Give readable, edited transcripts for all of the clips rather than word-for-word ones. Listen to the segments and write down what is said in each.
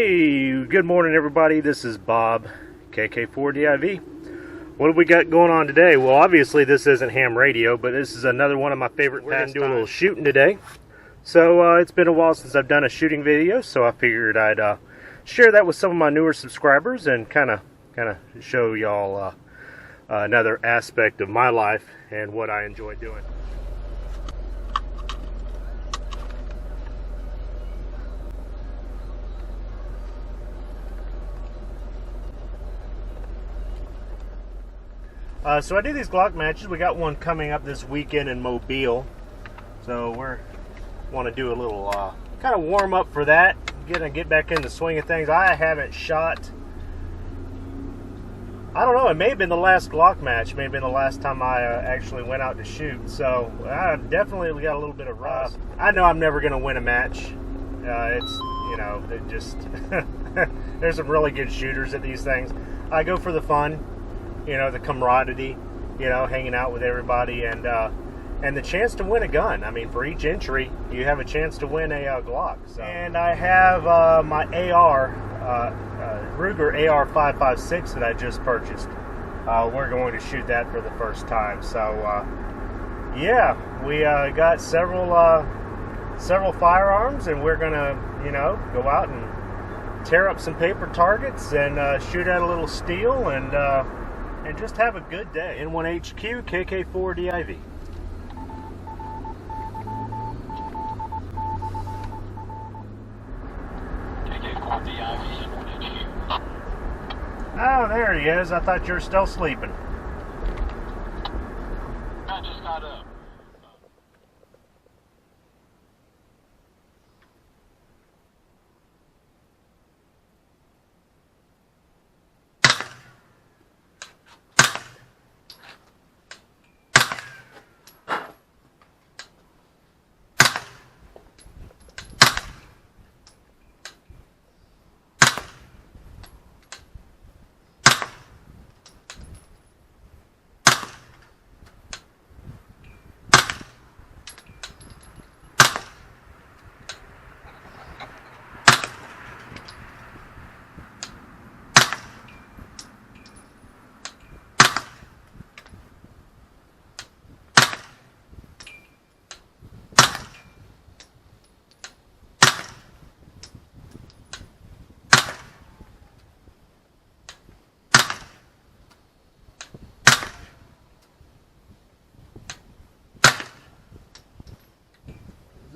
Hey, good morning everybody. This is Bob, KK4DIV. What have we got going on today? Well, obviously this isn't ham radio, but this is another one of my favorite pastimes. We're going to do a little shooting today. So it's been a while since I've done a shooting video, so I figured I'd share that with some of my newer subscribers and kind of show y'all another aspect of my life and what I enjoy doing. So I do these Glock matches. We got one coming up this weekend in Mobile, so we want to do a little kind of warm up for that. Get back in the swing of things. I haven't shot. I don't know. It may have been the last Glock match. It may have been the last time I actually went out to shoot. So we got a little bit of rust. I know I'm never going to win a match. It just there's some really good shooters at these things. I go for the fun. The camaraderie, hanging out with everybody, and the chance to win a gun. I mean, for each entry, you have a chance to win a Glock. So. And I have my AR, Ruger AR-556 that I just purchased. We're going to shoot that for the first time. So, yeah, we got several firearms, and we're gonna, go out and tear up some paper targets and shoot at a little steel and just have a good day. N1HQ, KK4DIV. KK4DIV, N1HQ. Oh, there he is. I thought you were still sleeping. I just got up.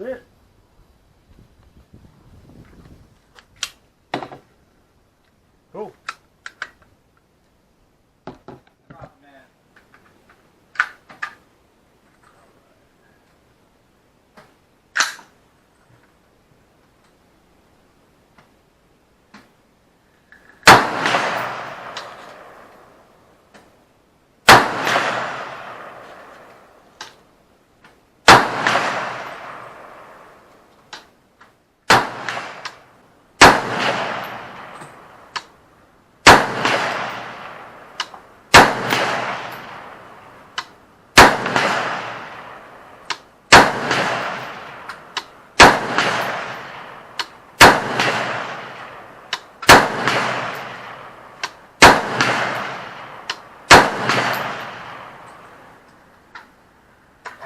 It. Cool.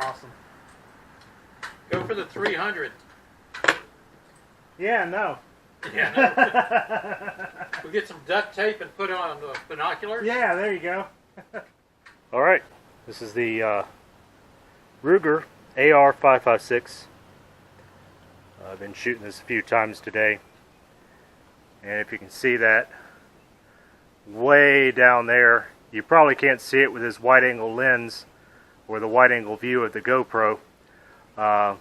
Awesome. Go for the 300. Yeah, no. Yeah, no. We'll get some duct tape and put on the binoculars. Yeah, there you go. All right, this is the Ruger AR-556. I've been shooting this a few times today, and if you can see that way down there, you probably can't see it with this wide-angle lens or the wide-angle view of the GoPro. I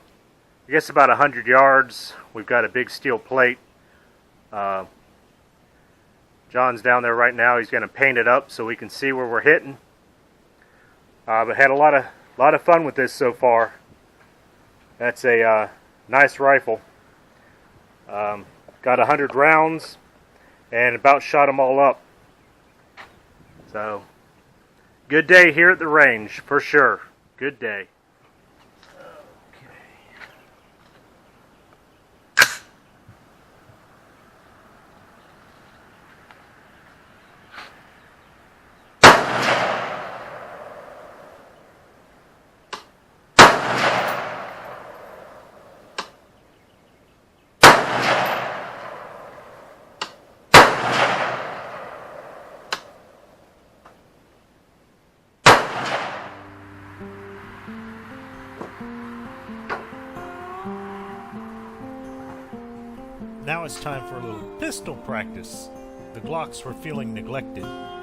guess about 100 yards. We've got a big steel plate. John's down there right now. He's going to paint it up so we can see where we're hitting. But had a lot of fun with this so far. That's a nice rifle. Got 100 rounds and about shot them all up. So good day here at the range for sure. Good day. Now it's time for a little pistol practice. The Glocks were feeling neglected. Fan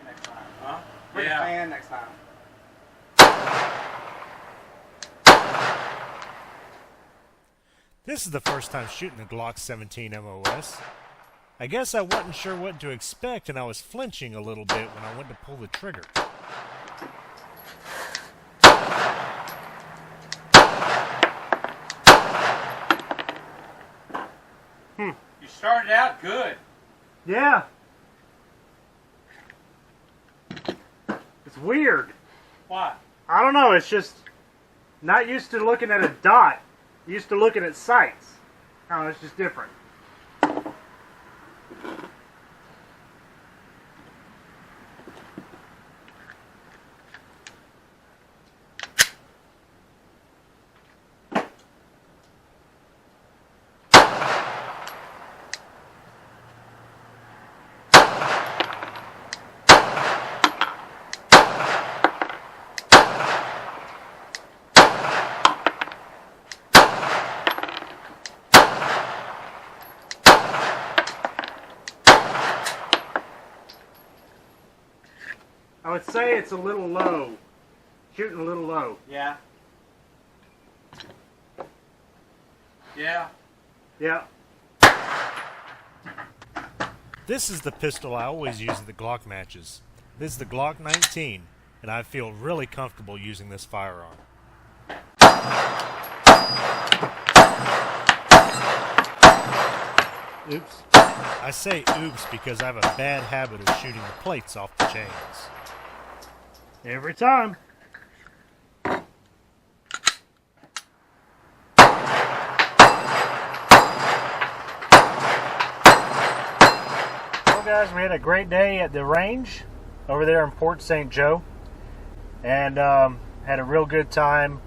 next time. Huh? Bring a Yeah. fan next time. This is the first time shooting the Glock 17 MOS. I guess I wasn't sure what to expect, and I was flinching a little bit when I went to pull the trigger. You started out good. Yeah. It's weird. Why? I don't know, it's just not used to looking at a dot. Used to looking at sights. Oh, it's just different. I would say it's a little low. Shooting a little low. Yeah. Yeah. Yeah. This is the pistol I always use at the Glock matches. This is the Glock 19, and I feel really comfortable using this firearm. Oops. I say oops because I have a bad habit of shooting the plates off the chains. Every time. Well, guys, we had a great day at the range over there in Port St. Joe, and had a real good time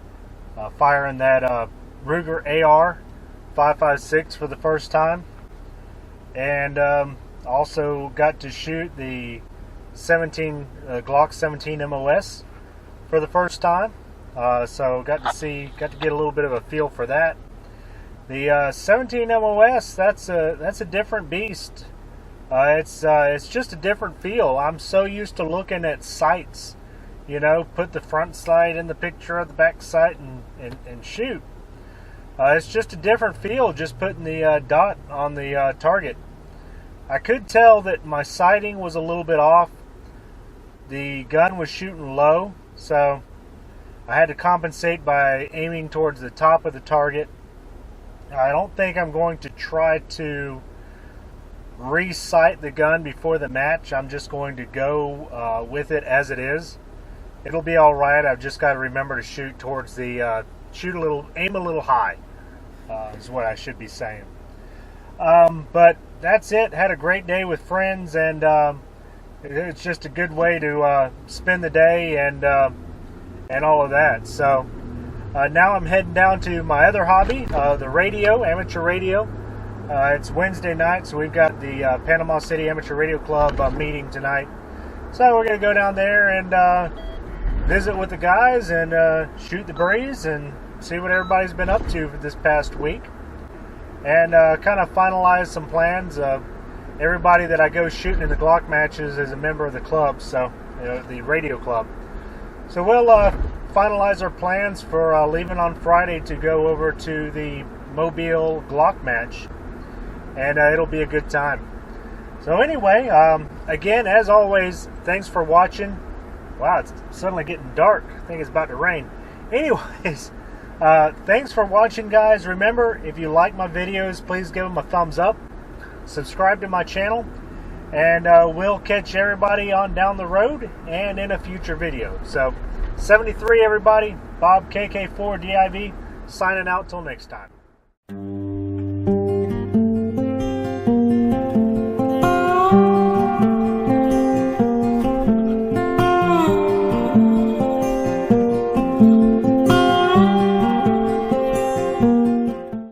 firing that Ruger AR 5.56 for the first time, and also got to shoot the Glock 17 MOS for the first time. So got to get a little bit of a feel for that. The 17 MOS, that's a different beast. It's just a different feel. I'm so used to looking at sights, you know, put the front sight in the picture of the back sight and shoot. It's just a different feel, just putting the dot on the target. I could tell that my sighting was a little bit off. The gun was shooting low, so I had to compensate by aiming towards the top of the target. I don't think I'm going to try to re-sight the gun before the match. I'm just going to go with it as it is. It'll be all right. I've just got to remember to shoot towards the aim a little high, is what I should be saying. But that's it. Had a great day with friends, and it's just a good way to spend the day and all of that. So now I'm heading down to my other hobby, the radio, amateur radio. It's Wednesday night, so we've got the Panama City Amateur Radio Club meeting tonight. So we're going to go down there and visit with the guys and shoot the breeze and see what everybody's been up to for this past week. And kind of finalize some plans. Everybody that I go shooting in the Glock matches is a member of the club, so the radio club. So we'll finalize our plans for leaving on Friday to go over to the Mobile Glock match, and it'll be a good time. So anyway, again, as always, thanks for watching. Wow, it's suddenly getting dark. I think it's about to rain. Anyways, thanks for watching, guys. Remember, if you like my videos, please give them a thumbs up. Subscribe to my channel, and we'll catch everybody on down the road and in a future video. So, 73, everybody. Bob KK4DIV signing out till next time.